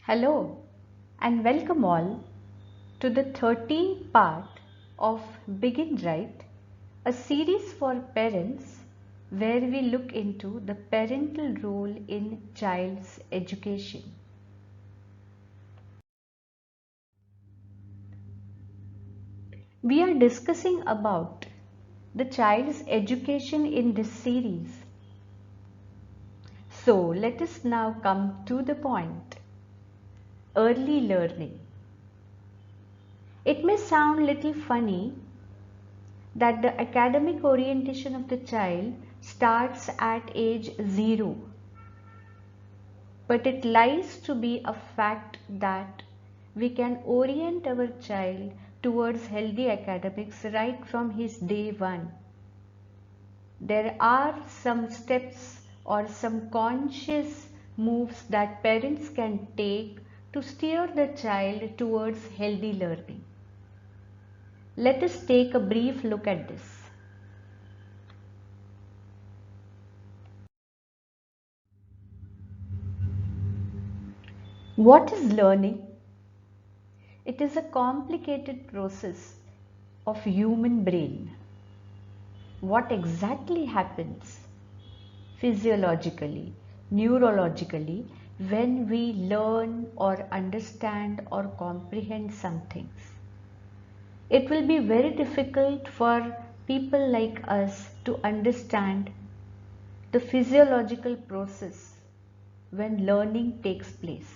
Hello and welcome all to the 13th part of Begin Right, a series for parents where we look into the parental role in child's education. We are discussing about the child's education in this series. So let us now come to the point. Early learning. It may sound little funny that the academic orientation of the child starts at age 0, but it lies to be a fact that we can orient our child towards healthy academics right from his day 1. There are some steps or some conscious moves that parents can take to steer the child towards healthy learning. Let us take a brief look at this. What is learning? It is a complicated process of human brain. What exactly happens physiologically, neurologically when we learn or understand or comprehend some things? It will be very difficult for people like us to understand the physiological process when learning takes place.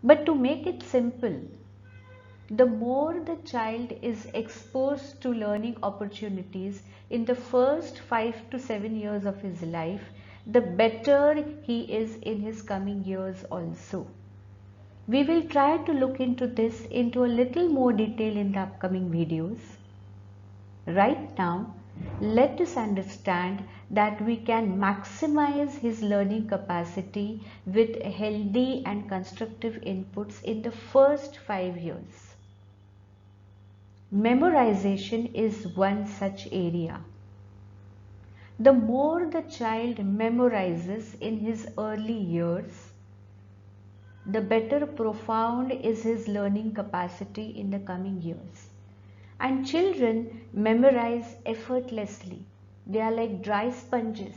But to make it simple, the more the child is exposed to learning opportunities in the first 5 to 7 years of his life, the better he is in his coming years also. We will try to look into this into a little more detail in the upcoming videos. Right now, let us understand that we can maximize his learning capacity with healthy and constructive inputs in the first 5 years. Memorization is one such area. The more the child memorizes in his early years, the better profound is his learning capacity in the coming years. And children memorize effortlessly. They are like dry sponges.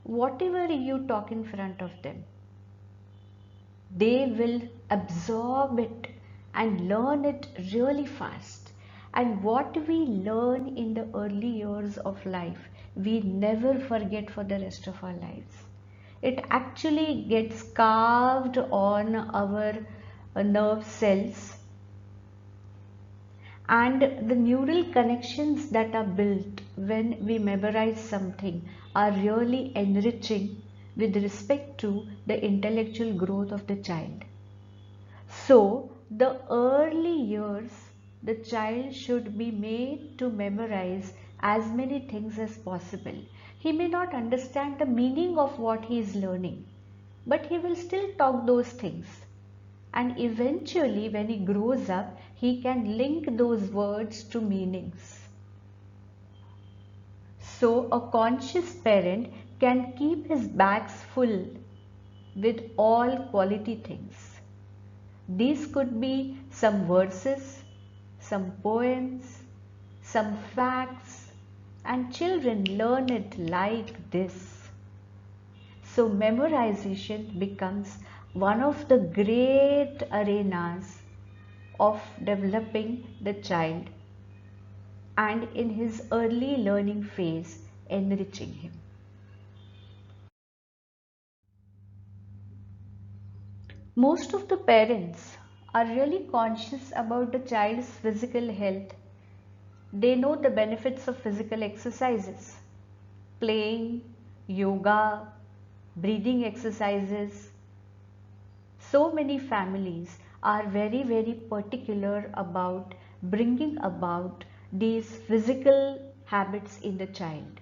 Whatever you talk in front of them, they will absorb it and learn it really fast. And what we learn in the early years of life, we never forget for the rest of our lives. It actually gets carved on our nerve cells, and the neural connections that are built when we memorize something are really enriching with respect to the intellectual growth of the child. So, the early years, the child should be made to memorize as many things as possible. He may not understand the meaning of what he is learning, but he will still talk those things. And eventually, when he grows up, he can link those words to meanings. So, a conscious parent can keep his bags full with all quality things. These could be some verses, some poems, some facts, and children learn it like this. So memorization becomes one of the great arenas of developing the child and in his early learning phase, enriching him. Most of the parents are really conscious about the child's physical health. They know the benefits of physical exercises, playing, yoga, breathing exercises. So many families are very particular about bringing about these physical habits in the child.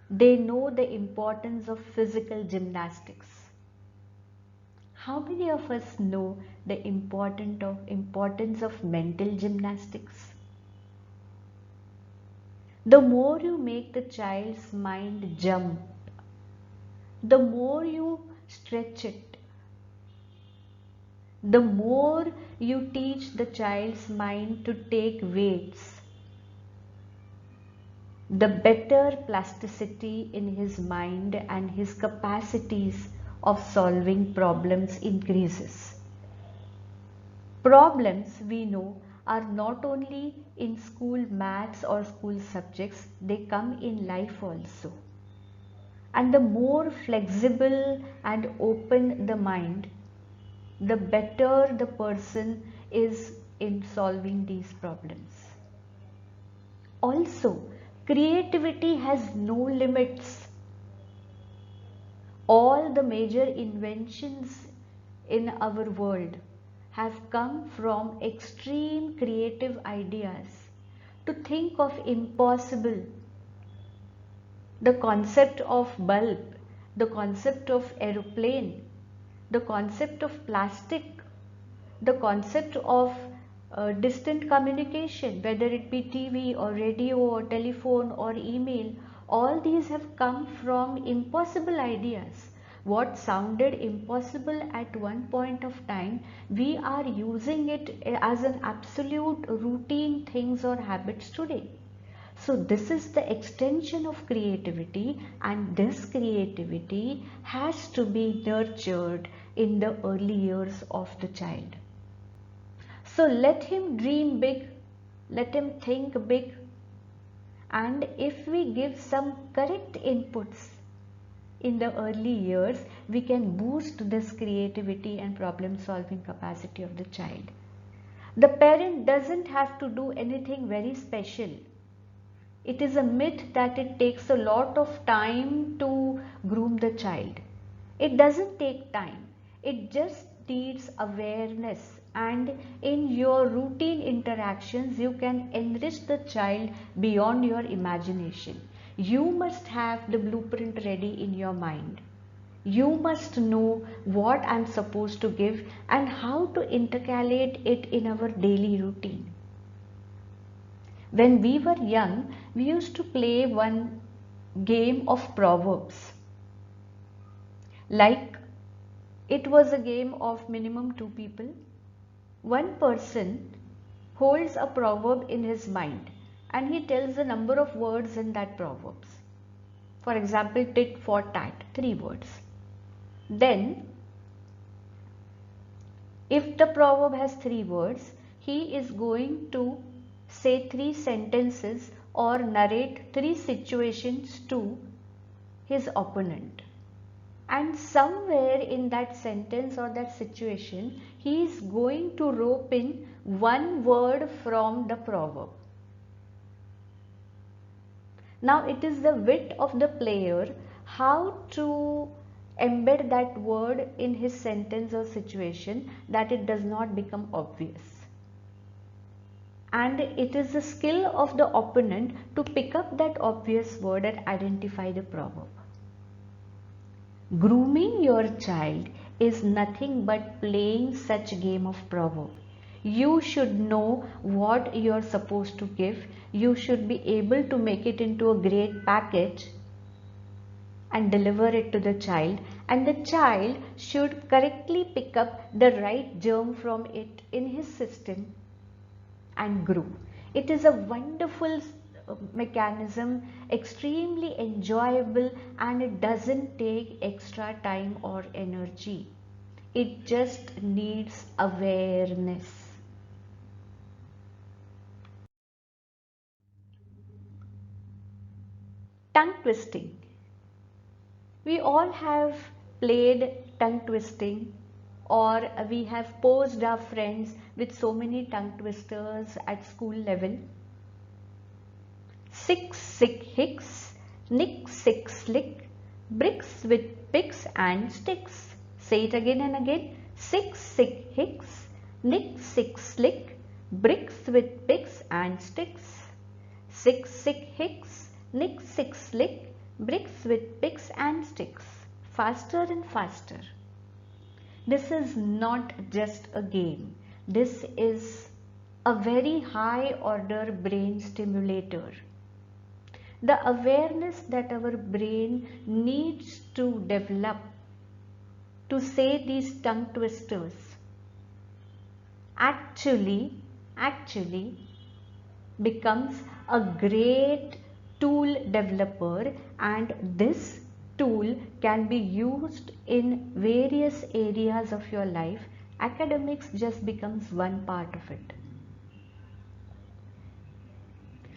They know the importance of physical gymnastics. How many of us know the importance of mental gymnastics? The more you make the child's mind jump, the more you stretch it, The more you teach the child's mind to take weights, the better plasticity in his mind and his capacities of solving problems increases. Problems, we know, are not only in school maths or school subjects, they come in life also. And the more flexible and open the mind, the better the person is in solving these problems. Also, creativity has no limits. All the major inventions in our world have come from extreme creative ideas. To think of impossible, the concept of bulb, the concept of aeroplane, the concept of plastic, the concept of distant communication, whether it be TV or radio or telephone or email, all these have come from impossible ideas. What sounded impossible at one point of time, we are using it as an absolute routine things or habits today. So this is the extension of creativity, and this creativity has to be nurtured in the early years of the child. So let him dream big, let him think big, and if we give some correct inputs in the early years, we can boost this creativity and problem solving capacity of the child. The parent doesn't have to do anything very special. It is a myth that it takes a lot of time to groom the child. It doesn't take time. It just needs awareness, and in your routine interactions you can enrich the child beyond your imagination. You must have the blueprint ready in your mind. You must know what I am supposed to give and how to intercalate it in our daily routine. When we were young, we used to play one game of proverbs. Like, it was a game of minimum two people. One person holds a proverb in his mind and he tells the number of words in that proverbs. For example, tit for tat, 3 words. Then, if the proverb has 3 words, he is going to say 3 sentences or narrate 3 situations to his opponent. And somewhere in that sentence or that situation, he is going to rope in one word from the proverb. Now it is the wit of the player how to embed that word in his sentence or situation that it does not become obvious. And it is the skill of the opponent to pick up that obvious word and identify the proverb. Grooming your child is nothing but playing such game of proverb. You should know what you are supposed to give. You should be able to make it into a great package and deliver it to the child, and the child should correctly pick up the right germ from it in his system and grow. It is a wonderful mechanism, extremely enjoyable, and it doesn't take extra time or energy. It just needs awareness. Tongue twisting. We all have played tongue twisting, or we have posed our friends with so many tongue twisters at school level. Sick, sick, hicks, nick, sick, slick, bricks with picks and sticks. Say it again and again. Sick, sick, hicks, nick, sick, slick, bricks with picks and sticks. Sick, sick, hicks, nick, sick, slick, bricks with picks and sticks. Faster and faster. This is not just a game. This is a very high order brain stimulator. The awareness that our brain needs to develop to say these tongue twisters actually becomes a great tool developer, and this tool can be used in various areas of your life. Academics just becomes one part of it.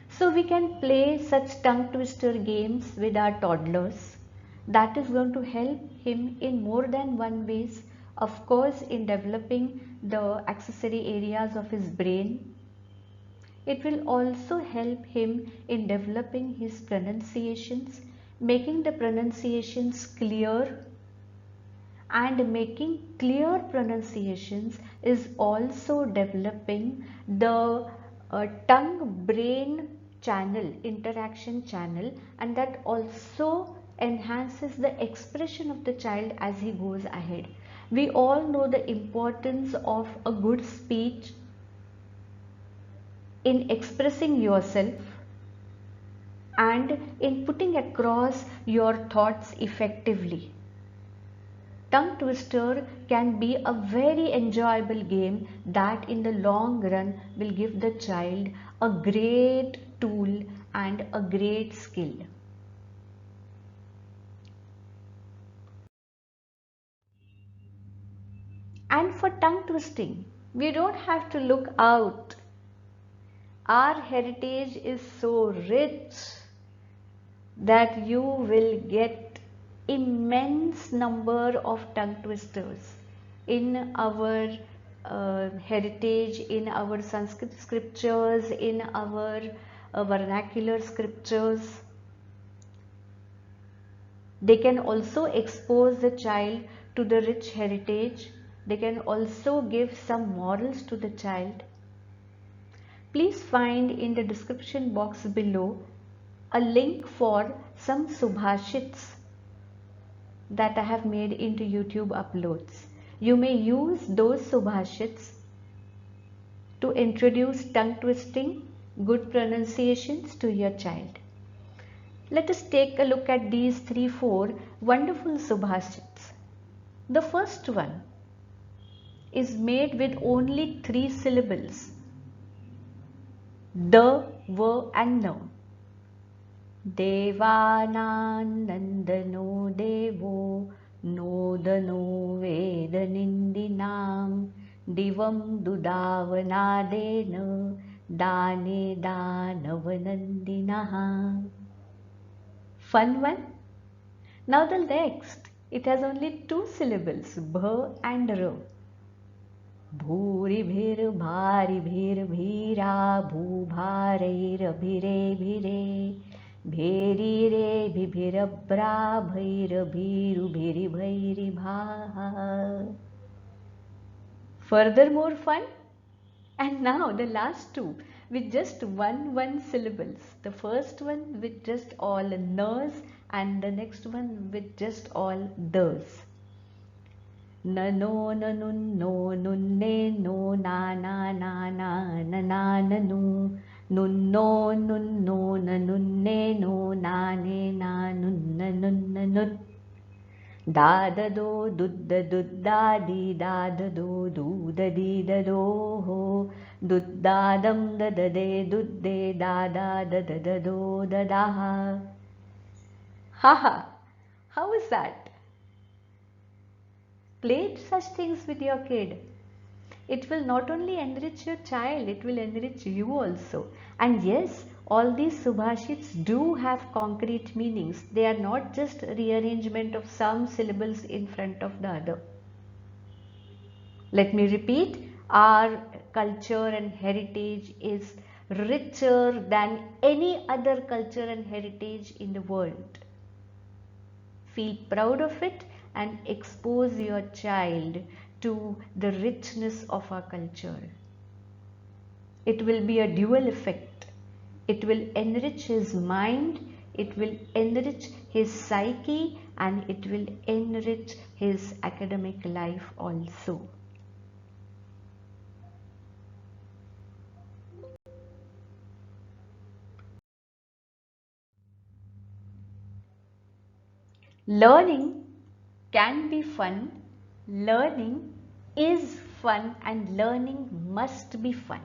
So we can play such tongue twister games with our toddlers. That is going to help him in more than one ways. Of course, in developing the accessory areas of his brain. It will also help him in developing his pronunciations, making the pronunciations clear, and making clear pronunciations is also developing the tongue brain channel, interaction channel, and that also enhances the expression of the child as he goes ahead. We all know the importance of a good speech in expressing yourself and in putting across your thoughts effectively. Tongue twister can be a very enjoyable game that in the long run will give the child a great tool and a great skill. And for tongue twisting, we don't have to look out. Our heritage is so rich that you will get immense number of tongue twisters in our heritage, in our Sanskrit scriptures, in our vernacular scriptures. They can also expose the child to the rich heritage. They can also give some morals to the child. Please find in the description box below a link for some subhashits that I have made into YouTube uploads. You may use those subhashits to introduce tongue twisting, good pronunciations to your child. Let us take a look at these 3-4 wonderful subhashits. The first one is made with only 3 syllables. The, va and na. देवानानन्दनो देवो नोदनो वेदनिन्दिनां दिवं दुदावनादेन दाने दानवनन्दिनः. Fun one? Now the next, it has only 2 syllables, bh and r. भूरिभिर्भारिभिर्भीरा भूभारैरभिरेभिरे भेरीरेभिभिरभ्राभैरभीरुभिरिभैरिभाः. Furthermore fun. And now the last 2 with just one syllables. The first one with just all n's and the next one with just all th's. Nano nanun no nunne no na na na na na na nanu nun no nanunne no na ne na nun nanun nanun. Dadado dudda duddadi dadado dudadi dado ho duddadam dadade dudde dada dadado dadaha. Haha, how is that? Play such things with your kid. It will not only enrich your child, it will enrich you also. And yes, all these subhashits do have concrete meanings. They are not just rearrangement of some syllables in front of the other. Let me repeat, our culture and heritage is richer than any other culture and heritage in the world. Feel proud of it and expose your child to the richness of our culture. It will be a dual effect. It will enrich his mind, it will enrich his psyche, and it will enrich his academic life also. Learning can be fun, learning is fun, and learning must be fun.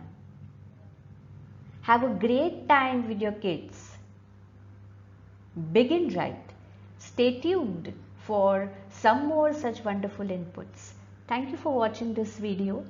Have a great time with your kids. Begin right. Stay tuned for some more such wonderful inputs. Thank you for watching this video.